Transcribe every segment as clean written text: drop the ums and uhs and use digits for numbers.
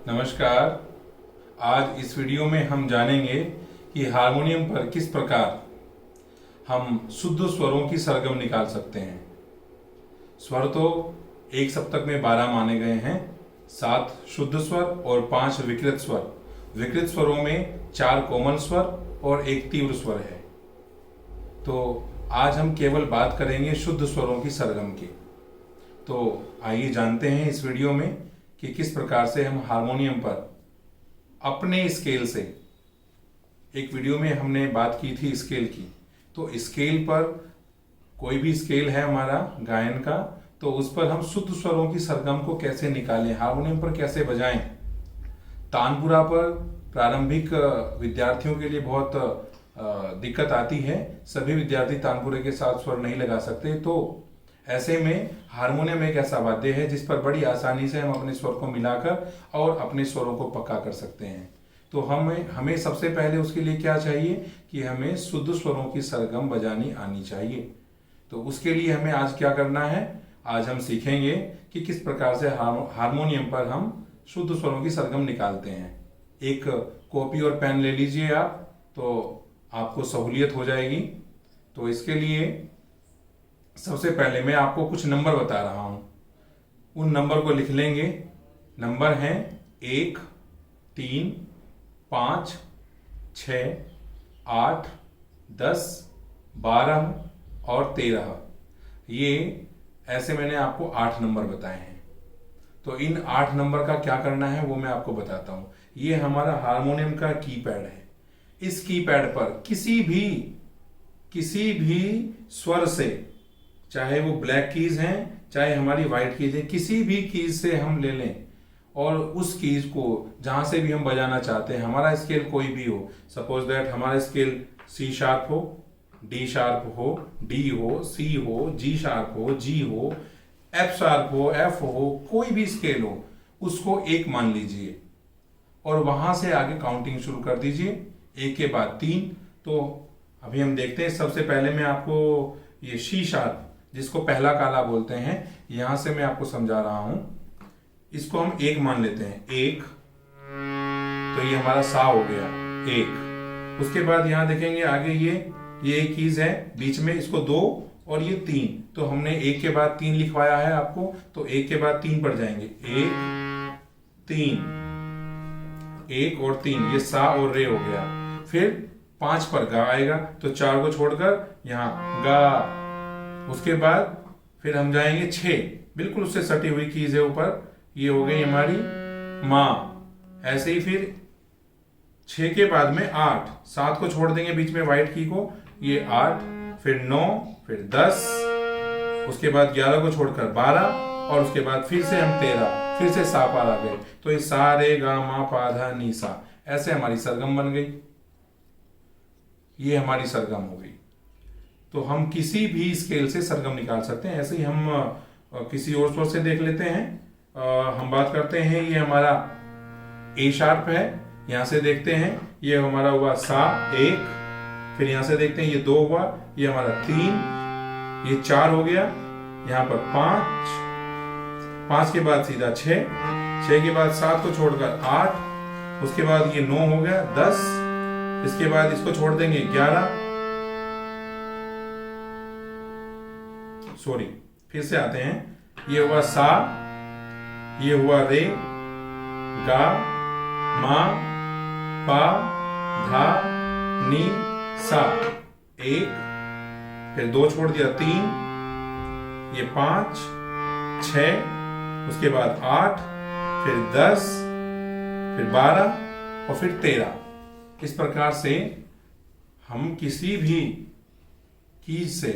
नमस्कार। आज इस वीडियो में हम जानेंगे कि हारमोनियम पर किस प्रकार हम शुद्ध स्वरों की सरगम निकाल सकते हैं। स्वर तो एक सप्तक में 12 माने गए हैं, 7 शुद्ध स्वर और 5 विकृत स्वर। विकृत स्वरों में 4 कोमल स्वर और 1 तीव्र स्वर है। तो आज हम केवल बात करेंगे शुद्ध स्वरों की सरगम की। तो आइए जानते हैं इस वीडियो में कि किस प्रकार से हम हारमोनियम पर अपने स्केल से, एक वीडियो में हमने बात की थी स्केल की, तो स्केल पर कोई भी स्केल है हमारा गायन का, तो उस पर हम शुद्ध स्वरों की सरगम को कैसे निकालें, हारमोनियम पर कैसे बजाएं। तानपुरा पर प्रारंभिक विद्यार्थियों के लिए बहुत दिक्कत आती है। सभी विद्यार्थी तानपुरे के साथ स्वर नहीं लगा सकते। तो ऐसे में हारमोनियम एक ऐसा वाद्य है जिस पर बड़ी आसानी से हम अपने स्वर को मिलाकर और अपने स्वरों को पक्का कर सकते हैं। तो हमें सबसे पहले उसके लिए क्या चाहिए कि हमें शुद्ध स्वरों की सरगम बजानी आनी चाहिए। तो उसके लिए हमें आज क्या करना है, आज हम सीखेंगे कि किस प्रकार से हारमोनियम पर हम शुद्ध स्वरों की सरगम निकालते हैं। एक कॉपी और पेन ले लीजिए आप, तो आपको सहूलियत हो जाएगी। तो इसके लिए सबसे पहले मैं आपको कुछ नंबर बता रहा हूं, उन नंबर को लिख लेंगे। नंबर हैं 1, 3, 5, 6, 8, 10, 12 और 13। ये ऐसे मैंने आपको 8 नंबर बताए हैं। तो इन 8 नंबर का क्या करना है वो मैं आपको बताता हूं। ये हमारा हारमोनियम का कीपैड है। इस कीपैड पर किसी भी स्वर से, चाहे वो ब्लैक कीज हैं चाहे हमारी व्हाइट कीज है, किसी भी कीज से हम ले लें और उस कीज को जहां से भी हम बजाना चाहते हैं, हमारा स्केल कोई भी हो, सपोज दैट हमारा स्केल सी शार्प हो, डी शार्प हो, डी हो, सी हो, जी शार्प हो, जी हो, एफ शार्प हो, एफ हो, कोई भी स्केल हो, उसको 1 मान लीजिए और वहां से आगे काउंटिंग शुरू कर दीजिए, 1 के बाद 3। तो अभी हम देखते हैं। सबसे पहले मैं आपको ये सी शार्प, जिसको पहला काला बोलते हैं, यहां से मैं आपको समझा रहा हूं। इसको हम 1 मान लेते हैं, 1। तो ये हमारा सा हो गया 1। उसके बाद यहां देखेंगे आगे ये एक कीज है बीच में, इसको 2 और ये 3। तो हमने 1 के बाद 3 लिखवाया है आपको, तो 1 के बाद 3 पर जाएंगे, 1 3, 1 और 3, ये सा और रे हो गया। फिर 5 पर गा आएगा, तो 4 को छोड़कर यहां गा। उसके बाद फिर हम जाएंगे 6, बिल्कुल उससे सटी हुई कीज है ऊपर, ये हो गई हमारी माँ। ऐसे ही फिर 6 के बाद में 8, 7 को छोड़ देंगे बीच में व्हाइट की को, ये 8, फिर 9, फिर 10, उसके बाद 11 को छोड़कर 12 और उसके बाद फिर से हम 13, फिर से सा पार आ गए। तो ये सा रे गा मा पा धा नी सा, ऐसे हमारी सरगम बन गई। ये हमारी सरगम हो गई। तो हम किसी भी स्केल से सरगम निकाल सकते हैं। ऐसे ही हम किसी और स्वर से देख लेते हैं। हम बात करते हैं, ये हमारा ए शार्प है, यहां से देखते हैं ये हमारा हुआ सा 1, फिर यहां से देखते हैं ये 2 हुआ, ये हमारा 3, ये 4 हो गया, यहां पर 5 के बाद सीधा 6 के बाद 7 को छोड़कर 8, उसके बाद ये 9 हो गया, 10, इसके बाद इसको छोड़ देंगे 11, सॉरी फिर से आते हैं, ये हुआ सा, ये हुआ रे, गा, मा, पा, धा, नी, सा, 1, फिर 2 छोड़ दिया 3, ये 5, 6, उसके बाद 8, फिर 10, फिर 12 और फिर 13। इस प्रकार से हम किसी भी कीज से,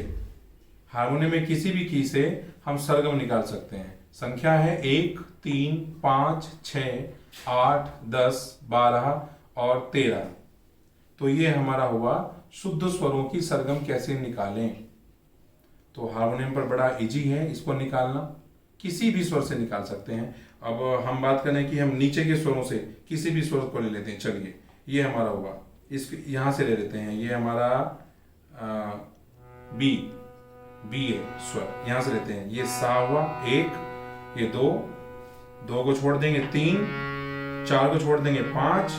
हारमोनियम में किसी भी की से हम सरगम निकाल सकते हैं। संख्या है 1, 3, 5, 6, 8, 10, 12 और 13। तो ये हमारा हुआ शुद्ध स्वरों की सरगम कैसे निकालें। तो हारमोनियम पर बड़ा इजी है इसको निकालना, किसी भी स्वर से निकाल सकते हैं। अब हम बात करें कि हम नीचे के स्वरों से किसी भी स्वर को ले लेते हैं। चलिए, ये हमारा हुआ, इस यहां से ले लेते हैं, ये हमारा बी है स्वर, यहां से लेते हैं, ये सा हुआ 1, ये 2 को छोड़ देंगे 3, 4 को छोड़ देंगे 5,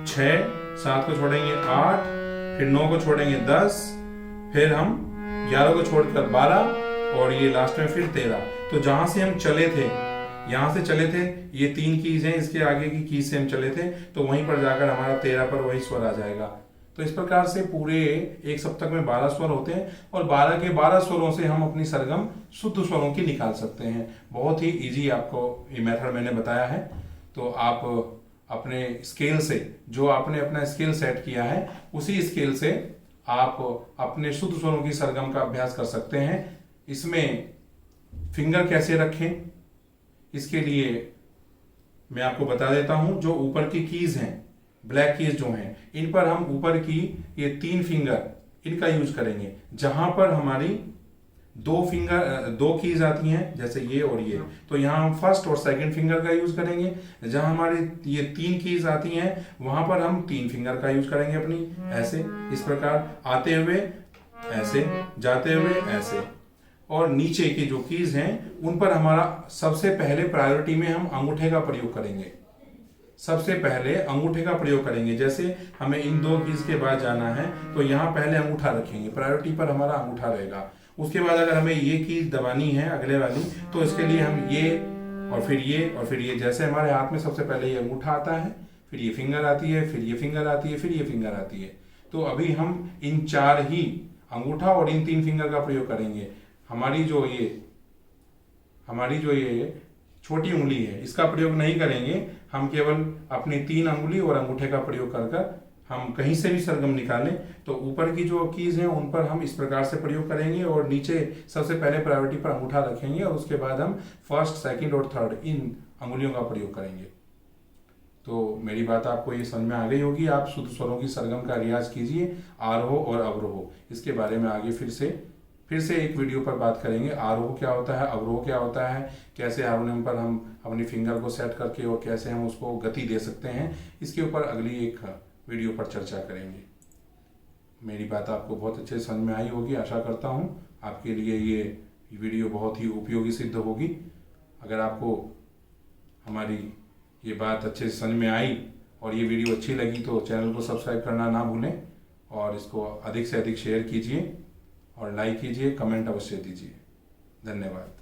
6, 7 को छोड़ेंगे 8, फिर 9 को छोड़ेंगे 10, फिर हम 11 को छोड़कर 12 और ये लास्ट में फिर 13। तो जहां से हम चले थे, यहां से चले थे, ये 3 कीज हैं, इसके आगे की कीज से हम चले थे, तो वहीं पर जाकर हमारा 13 पर वही स्वर आ जाएगा। तो इस प्रकार से पूरे एक सप्तक में 12 स्वर होते हैं और 12 के 12 स्वरों से हम अपनी सरगम शुद्ध स्वरों की निकाल सकते हैं। बहुत ही इजी आपको ये मेथड मैंने बताया है। तो आप अपने स्केल से, जो आपने अपना स्केल सेट किया है, उसी स्केल से आप अपने शुद्ध स्वरों की सरगम का अभ्यास कर सकते हैं। इसमें फिंगर कैसे रखें, इसके लिए मैं आपको बता देता हूं। जो ऊपर की कीज हैं, ब्लैक कीज जो हैं, इन पर हम ऊपर की ये 3 फिंगर इनका यूज करेंगे। जहां पर हमारी 2 कीज आती हैं, जैसे ये और ये, तो यहां हम फर्स्ट और सेकंड फिंगर का यूज करेंगे। जहां हमारी ये 3 कीज आती हैं, वहां पर हम 3 फिंगर का यूज करेंगे अपनी, ऐसे, इस प्रकार, आते हुए ऐसे, जाते हुए ऐसे। और नीचे की जो कीज हैं, उन पर हमारा सबसे पहले प्रायोरिटी में हम अंगूठे का प्रयोग करेंगे। सबसे पहले अंगूठे का प्रयोग करेंगे। जैसे हमें इन 2 कीज के बाद जाना है, तो यहाँ पहले अंगूठा रखेंगे, प्रायोरिटी पर हमारा अंगूठा रहेगा। उसके बाद अगर हमें ये कीज दबानी है अगले वाली, तो इसके लिए हम ये और फिर ये और फिर ये, जैसे हमारे हाथ में सबसे पहले ये अंगूठा आता है, फिर ये फिंगर आती है, फिर ये फिंगर आती है, फिर ये फिंगर आती है। तो अभी हम इन 4 ही, अंगूठा और इन 3 फिंगर का प्रयोग करेंगे। हमारी जो ये छोटी उंगली है, इसका प्रयोग नहीं करेंगे। हम केवल अपनी 3 अंगुली और अंगूठे का प्रयोग कर हम कहीं से भी सरगम निकालें। तो ऊपर की जो कीज हैं, उन पर हम इस प्रकार से प्रयोग करेंगे और नीचे सबसे पहले प्रायोरिटी पर अंगूठा रखेंगे और उसके बाद हम फर्स्ट, सेकंड और थर्ड इन अंगुलियों का प्रयोग करेंगे। तो मेरी बात आपको ये समझ में आ गई होगी। आप शुद्ध स्वरों की सरगम का रियाज कीजिए, आरोह और अवरोह। इसके बारे में आगे फिर से एक वीडियो पर बात करेंगे। आरोह क्या होता है, अवरोह क्या होता है, कैसे हारमोनियम पर हम अपनी फिंगर को सेट करके और कैसे हम उसको गति दे सकते हैं, इसके ऊपर अगली एक वीडियो पर चर्चा करेंगे। मेरी बात आपको बहुत अच्छे से समझ में आई होगी। आशा करता हूँ आपके लिए ये वीडियो बहुत ही उपयोगी सिद्ध होगी। अगर आपको हमारी ये बात अच्छे से समझ में आई और ये वीडियो अच्छी लगी, तो चैनल को सब्सक्राइब करना ना भूलें और इसको अधिक से अधिक शेयर कीजिए और लाइक कीजिए, कमेंट अवश्य दीजिए। धन्यवाद।